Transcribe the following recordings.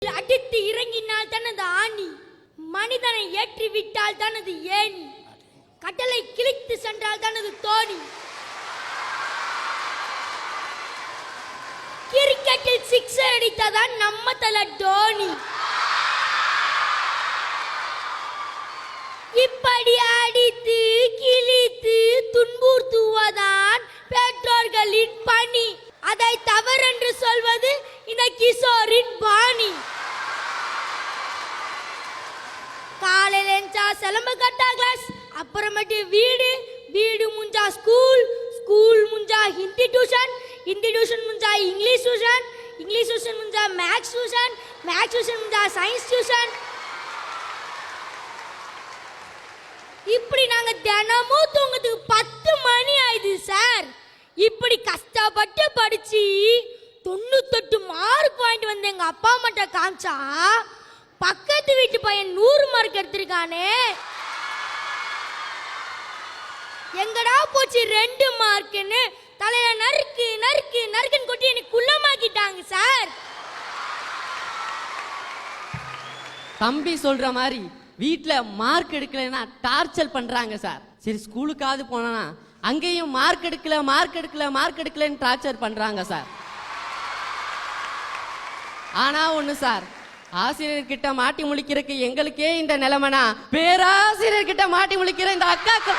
அடித்து இறங்கினால் தனது ஆணி, மனிதனை ஏற்றிவிட்டால் தனது ஏணி, கடலை கிழித்து சென்றால் தனது தோணி. கிரிக்கெட்டில் சிக்ஸர் அடித்ததான் நம்ம தல டோனி. இப்படி அடித்து கிழித்து துன்புறுத்துவதான் பெற்றோர்களின் பணி. அதை தவறென்று சொல்வது இந்த கிஷோரின் பாணி. காலையில எஞ்சா சிலம்பு கட்டா கிளாஸ், அப்புறமேட்டு வீடு, வீடு முஞ்சா ஸ்கூல், ஸ்கூல் முஞ்சா ஹிந்தி டியூஷன், ஹிந்தி டியூஷன் முஞ்சா இங்கிலீஷ் டியூஷன், இங்கிலீஷ் டியூஷன் முஞ்சா மேக்ஸ் டியூஷன், மேக்ஸ் டியூஷன் முஞ்சா சயின்ஸ் டியூஷன். இப்படி நாங்க தினமும் தூங்குறதுக்கு 10 மணி ஆயிடுது சார். இப்படி கஷ்டப்பட்டு படிச்சு 98 மார்க் வாங்கிட்டு வந்து எங்க அப்பா அம்மாட்ட காமிச்சா, பக்கத்து வீட்டு பையன் 100 மார்க் எடுத்திருக்கானே. எங்கடா போச்சு 2 மார்க்னு தலையில நறுக்கு நறுக்கு நறுக்குன்னு கொட்டி எனக்கு குள்ளமாக்கிட்டாங்க சார். தம்பி சொல்ற மாதிரி வீட்டுல மார்க் எடுக்கலைன்னா டார்ச்சர் பண்றாங்க சார். சரி ஸ்கூலுக்காவது போனா அங்கேயும் மார்க் எடுக்கல மார்க் எடுக்கல மார்க் எடுக்கலன்னு டார்ச்சர் பண்றாங்க சார். ஆனா ஒண்ணு சார், ஆசிரியர்கிட்ட மாட்டி முழிக்கிறதுக்கு எங்களுக்கே இந்த நிலைமைனா பேராசிரியர்கிட்ட மாட்டி முழிக்கிற இந்த அக்காக்கு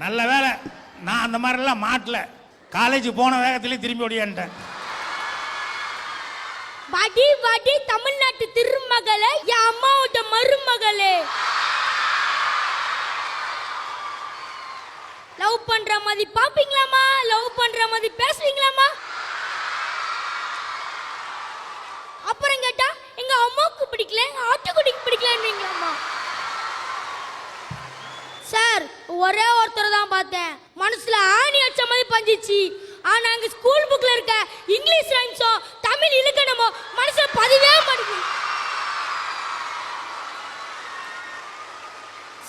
நல்ல வேலை நான் அந்த மாதிரிலாம் மாட்டல. காலேஜ் போன வேகத்திலே திரும்பி ஓடியான்ட்டேன். வாடி வாடி தமிழ்நாட்டு திருமகளே, என் அம்மாவோட மருமகளே. லவ் பண்ற மாதிரி பாப்பீங்களாமா? லவ் பண்ற மாதிரி பேசுவீங்களாமா? அப்புறம் கேட்டா எங்க அம்மாவுக்கு பிடிக்கல, ஆட்டுக்குட்டிக்கு பிடிக்கலன்றீங்களாமா? சார் ஒரே ஒருத்தர் தான் பார்த்தேன், மனசுல ஆணி அடிச்ச மாதிரி பஞ்சிச்சு. ஆனா அங்க ஸ்கூல் புக்ல இருக்க இங்கிலீஷ் ரைம்ஸோ தமிழ் இலக்கணமோ மனசுல பதிவே மாட்டேங்குது.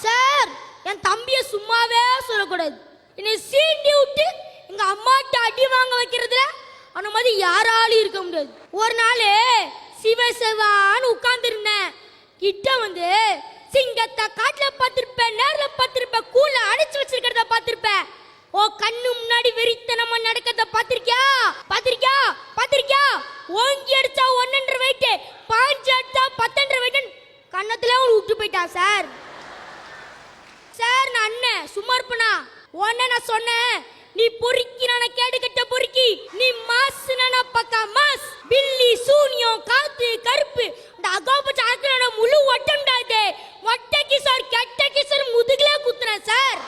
சார் என் தம்பிய சும்மாவே சொல்லக்கூடாது. என்னை சீண்டி விட்டு எங்க அம்மாட்ட அடி வாங்க வைக்கிறதுல அந்த மாதிரி யாராலும் இருக்க முடியாது. ஒரு நாள் சிவசேவான்னு உட்கார்ந்துருந்தேன். கிட்ட வந்து சிங்கத்தை காட்டுல பார்த்திருப்பேன், நேர்ல பார்த்திருப்பேன், கூல அடைச்சு வச்சிருக்கிறத பார்த்திருப்பேன். ஓ கண்ணு முன்னாடி வெறித்தனமா நடக்கிறத பார்த்திருக்கியா? பார்த்திருக்கியா? பார்த்திருக்கியா? ஓங்கி அடிச்சா 1.5 வெயிட், பாஞ்சு அடிச்சா 10.5 வெயிட் கண்ணத்துல விட்டு போயிட்டான் சார். சார் நான் அண்ணன் சும்மா இருப்பனா? உடனே நான் சொன்னேன், நீ பொறுக்கி நான் கேடு கட்ட பொறுக்கி, நீ மாசு நான் பக்கா மாஸ், பில்லி சூனியம் காத்து கருப்பு இந்த அகோபச்ச ஆக்கின முழு ஒட்டம்டாதே ஒட்டைக்கு சார் கெட்டைக்கு சார் முதுகுல குத்துறேன் சார்.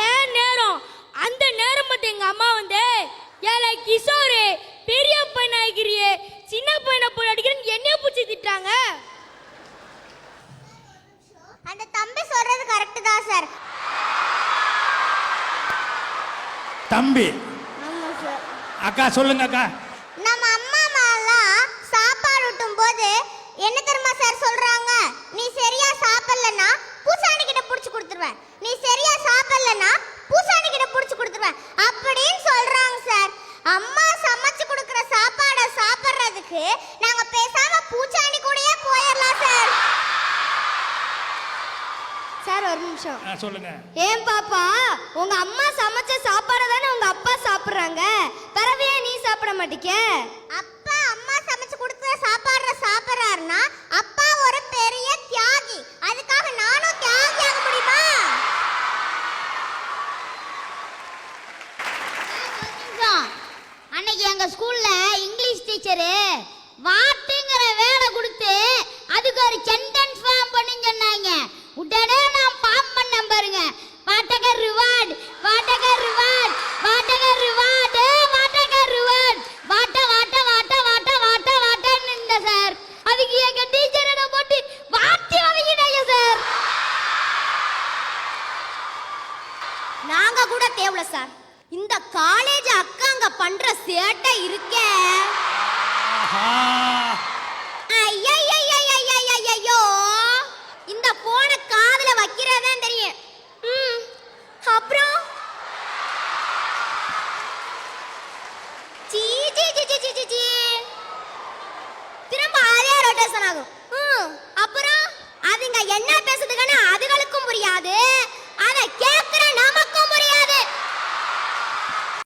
ஏன் நேரம் அந்த நேரம் பார்த்து எங்க அம்மா வந்து, ஏழை கிஷோரு பெரிய பையன் ஆகிறியே சின்ன பையனை போய் அடிக்கிறேன்னு என்னைய பூச்சி திட்டாங்க. அந்த தம்பி சொல்றது கரெக்ட் தான் சார். தம்பி அக்கா சொல்லுங்க அக்கா. நம்ம அம்மா அம்மாலாம் சாப்பாடு ஊட்டும் போது என்ன தெரியுமா சார் சொல்றாங்க? நீ சரியா சாப்பிடலன்னா பூசாணி கிட்ட புடிச்சு கொடுத்துருவேன், நீ சரியா சாப்பிடலன்னா பூசாணி கிட்ட புடிச்சு கொடுத்துருவேன் அப்படின்னு சொல்றாங்க சார். அம்மா சமைச்சு கொடுக்குற சாப்பாடை சாப்பிட்றதுக்கு நாங்க பேசாம பூச்சாணி கூடயே போயிடலாம் சார். சார் ஒரு நிமிஷம் சொல்லுங்க. ஏன் பாப்பா, உங்க அம்மா சமைச்ச சாப்பாடை தானே உங்க அப்பா சாப்பிடுறாங்க, பரவே நீ சாப்பிட மாட்டீங்க? அப்பா அம்மா சமைச்சு கொடுத்த சாப்பாடுற சாப்பிடுறாருன்னா அப்பா ஒரு பெரிய தியாகி, அதுக்காக நானும் தியாகி ஆக முடியுமா? அன்னைக்கு எங்க ஸ்கூல்ல இங்கிலீஷ் டீச்சரு வாட்டுங்கிற வேலை கொடுத்து அதுக்கு ஒரு சென்டென்ஸ் ஃபார்ம் பண்ணி சொன்னாங்க. உடனே நான் ஃபார்ம் பண்ண பாருங்க, வாட்டகர் ரிவார்ட் வாட்டகர் ரிவார்ட் வாட்டகர் ரிவார்ட் வாட்டகர் ரிவார்ட் வாட்ட வாட்ட வாட்ட வாட்ட வாட்ட வாட்டன்னு இருந்த சார். அதுக்கு எங்க டீச்சர் என்ன போட்டு வாட்டி வதக்கிட்டாங்க சார். நாங்க கூட தேவல சார், இந்த காலேஜ் அக்காங்க பண்ற சேட்டை இருக்கே. ஐயோ இந்த போன காதுல வைக்கிறதா தெரியும், வைப்ரேஷன் ஆகும் அப்புறம் அதுங்க என்ன பேசுதுக்கான